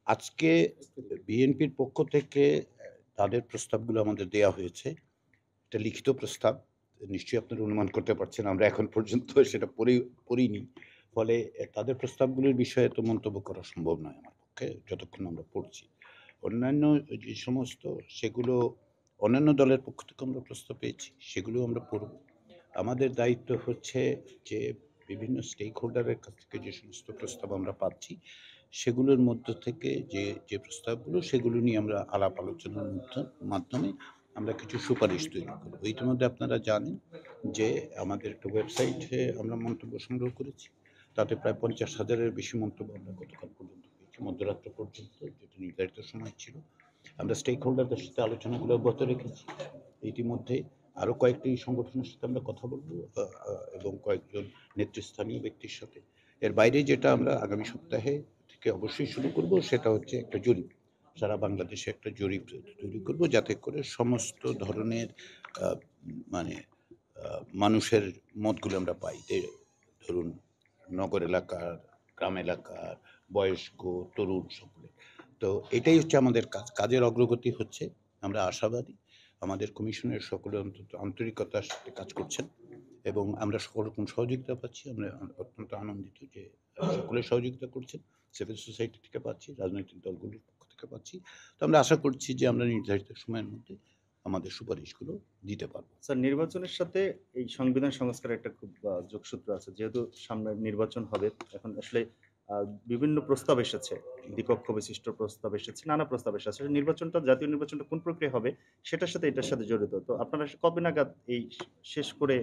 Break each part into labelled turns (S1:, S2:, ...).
S1: আজকে বিএনপির পক্ষ থেকে তাদের প্রস্তাবগুলো আমাদের দেয়া হয়েছে। এটা লিখিত প্রস্তাব। নিশ্চয়ই আপনারা অনুমান করতে পারছেন আমরা এখন পর্যন্ত সেটা পড়িনি। ফলে তাদের প্রস্তাবগুলির বিষয়ে তো মন্তব্য করা সম্ভব নয় আমার পক্ষে, যতক্ষণ আমরা পড়ছি। অন্যান্য যে সমস্ত সেগুলো অন্যান্য দলের পক্ষ থেকে আমরা প্রস্তাব পেয়েছি, সেগুলোও আমরা পড়ব। আমাদের দায়িত্ব হচ্ছে যে বিভিন্ন স্টেক হোল্ডারের কাছ থেকে যে সমস্ত প্রস্তাব আমরা পাচ্ছি, সেগুলোর মধ্য থেকে যে প্রস্তাবগুলো সেগুলো নিয়ে আমরা আলাপ আলোচনার মাধ্যমে আমরা কিছু সুপারিশ তৈরি করব। ইতিমধ্যে আপনারা জানেন যে আমাদের একটা ওয়েবসাইটে আমরা মন্তব্য সংগ্রহ করেছি। তাতে প্রায় ৫০,০০০-এর বেশি মন্তব্য আমরা গতকাল পর্যন্ত পেয়েছি, মধ্যরাত্র পর্যন্ত, যেটা নির্ধারিত সময় ছিল। আমরা স্টেক হোল্ডারদের সাথে আলোচনাগুলো অব্যাহত রেখেছি। ইতিমধ্যে আরো কয়েকটি সংগঠনের সাথে আমরা কথা বলবো এবং কয়েকজন নেতৃস্থানীয় ব্যক্তির সাথে। এর বাইরে যেটা আমরা আগামী সপ্তাহে থেকে অবশ্যই শুরু করব, সেটা হচ্ছে একটা জরিপ। সারা বাংলাদেশে একটা জরিপ তৈরি করব, যাতে করে সমস্ত ধরনের মানে মানুষের মতগুলো আমরা পাই। ধরুন নগর এলাকার, গ্রাম এলাকার, বয়স্ক, তরুণ সকলে। তো এটাই হচ্ছে আমাদের কাজ। কাজের অগ্রগতি হচ্ছে। আমরা আশাবাদী। আমাদের কমিশনের সকলে অন্তত আন্তরিকতার সাথে কাজ করছেন এবং আমরা সকল রকম সহযোগিতা পাচ্ছি। আমরা অত্যন্ত আনন্দিত যে সকলে সহযোগিতা করছেন। সিভিল সোসাইটি থেকে পাচ্ছি, রাজনৈতিক দলগুলির পক্ষ থেকে পাচ্ছি। তো আমরা আশা করছি যে আমরা নির্ধারিত সময়ের মধ্যে আমাদের সুপারিশগুলো দিতে পারব।
S2: স্যার, নির্বাচনের সাথে এই সংবিধান সংস্কারের একটা খুব যোগসূত্র আছে। যেহেতু সামনে নির্বাচন হবে, এখন আসলে বিভিন্ন প্রস্তাব এসেছে, দ্বিপক্ষ বিশিষ্ট প্রস্তাব এসেছে, নানা প্রস্তাব এসেছে। নির্বাচনটা, জাতীয় নির্বাচনটা কোন প্রক্রিয়া হবে সেটার সাথে এটার সাথে জড়িত। তো আপনারা কবে নাগাদ এই শেষ করে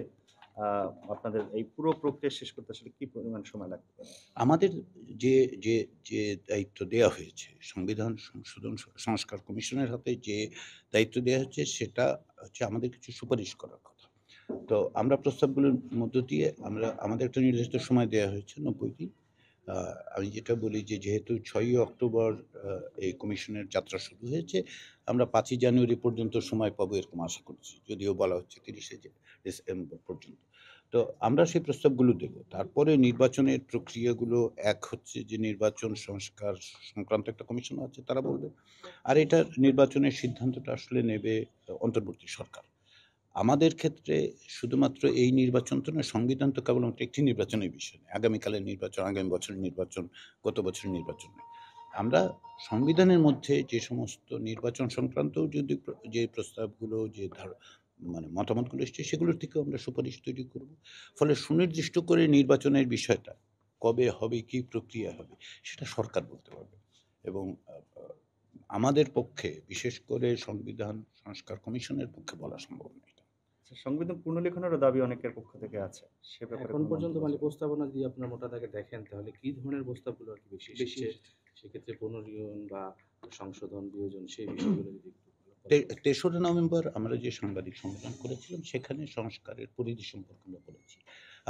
S2: আপনাদের এই পুরো প্রক্রিয়া শেষ করতে আসলে কি পরিমাণ সময় লাগতে পারে?
S1: আমাদের যে যে যে দায়িত্ব দেয়া হয়েছে, সংবিধান সংশোধন সংস্কার কমিশনের হাতে যে দায়িত্ব দেয়া হচ্ছে, সেটা হচ্ছে আমাদের কিছু সুপারিশ করার কথা। তো আমরা প্রস্তাবগুলোর মধ্য দিয়ে আমাদের একটা নির্দিষ্ট সময় দেয়া হয়েছে, ৯০ দিন। আ আমি যেটা বলি যে, যেহেতু ৬ই অক্টোবর এই কমিশনের যাত্রা শুরু হয়েছে, আমরা ৫ই জানুয়ারি পর্যন্ত সময় পাবো এরকম আশা করছি। যদিও বলা হচ্ছে ৩০শে ডিসেম্বর পর্যন্ত। তো আমরা সেই প্রস্তাবগুলো দেব। তারপরে নির্বাচনের প্রক্রিয়াগুলো, এক হচ্ছে যে নির্বাচন সংস্কার সংক্রান্ত একটা কমিশন আছে, তারা বলবে। আর এটার নির্বাচনের সিদ্ধান্তটা আসলে নেবে অন্তর্বর্তী সরকার। আমাদের ক্ষেত্রে শুধুমাত্র এই নির্বাচন তো নয়, সংবিধান তো কেবলমাত্র একটি নির্বাচনের বিষয় নয়। আগামীকালের নির্বাচন, আগামী বছরের নির্বাচন, গত বছরের নির্বাচন নয়। আমরা সংবিধানের মধ্যে যে সমস্ত নির্বাচন সংক্রান্তও যদি যে প্রস্তাবগুলো, যে মানে মতামতগুলো এসছে, সেগুলোর থেকেও আমরা সুপারিশ তৈরি করব। ফলে সুনির্দিষ্ট করে নির্বাচনের বিষয়টা কবে হবে, কি প্রক্রিয়া হবে, সেটা সরকার বলতে পারবে। এবং আ আ আমাদের পক্ষে, বিশেষ করে সংবিধান সংস্কার কমিশনের পক্ষে বলা সম্ভব নয় এটা।
S2: সংবিধান পুনর্লেখনেরও দাবি অনেকের পক্ষ থেকে আছে। সে ব্যাপারে
S3: এখন
S2: কোনো
S3: পর্যন্ত
S2: মন্তব্য
S3: মানে
S2: আছে?
S3: প্রস্তাবনা যদি আপনার মোটা দাগে দেখেন, তাহলে কি ধরনের প্রস্তাবগুলো আরকি বেশি এসেছে? সেক্ষেত্রে পুনর্নিয়ন বা সংশোধন, বিয়োজন সেই বিষয়গুলো যদি একটু বলেন।
S1: ৩রা নভেম্বর আমরা যে সাংবাদিক সম্মেলন করেছিলাম, সেখানে সংস্কারের পরিধি সম্পর্কে আমরা বলেছি।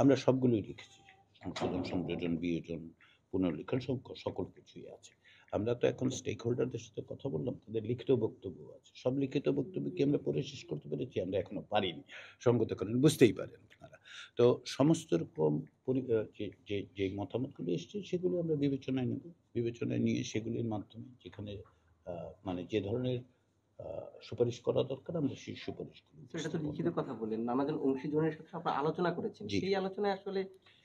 S1: আমরা সবগুলোই লিখেছি। সংশোধন, সংযোজন, বিয়োজন, পুনর্লিখন সকল কিছুই আছে। আমরা তো এখন স্টেক হোল্ডারদের সাথে কথা বললাম, তাদের লিখিত বক্তব্য আছে। সব লিখিত বক্তব্য কি আমরা পড়ে শেষ করতে পেরেছি? আমরা এখনো পারিনি। সঙ্গত কারণে, বুঝতেই পারেন আপনারা। তো সমস্ত রকম যে মতামতগুলো এসছে, সেগুলো আমরা বিবেচনায় নেব। বিবেচনায় নিয়ে সেগুলির মাধ্যমে যেখানে মানে যে ধরনের আ সুপারিশ করা দরকার, আমরা সেই সুপারিশগুলো
S4: তো এটা তো
S1: উপস্থাপন
S4: লিখিত
S1: করব।
S4: কথা বললেন। নানাজন অংশীজনের সাথে আপনারা আলোচনা করেছেন।
S1: জি।
S4: সেই আলোচনায় আসলে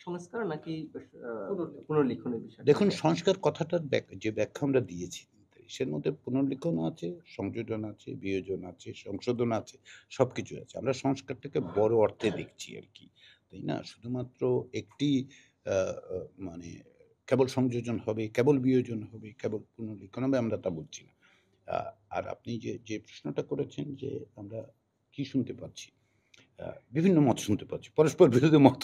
S4: সংস্কার নাকি পুনর্লিখনের বিষয়টা
S1: দেখুন,
S4: আছে?
S1: সংস্কার কথাটার যে ব্যাখ্যা আমরা দিয়েছি, সের মধ্যে পুনর্লিখন আছে, সংযোজন আছে, বিয়োজন আছে, সংশোধন আছে, সবকিছু আছে। আমরা সংস্কারটাকে বড় অর্থে দেখছি আরকি। তাই না? শুধুমাত্র একটি আ আ মানে কেবল সংযোজন হবে, কেবল বিয়োজন হবে, কেবল পুনর্লিখন হবে, আমরা তা বলছি না। আ আর আপনি যে প্রশ্নটা করেছেন যে আমরা কি শুনতে পাচ্ছি? বিভিন্ন মত শুনতে পাচ্ছি। পরস্পর বিরোধী মত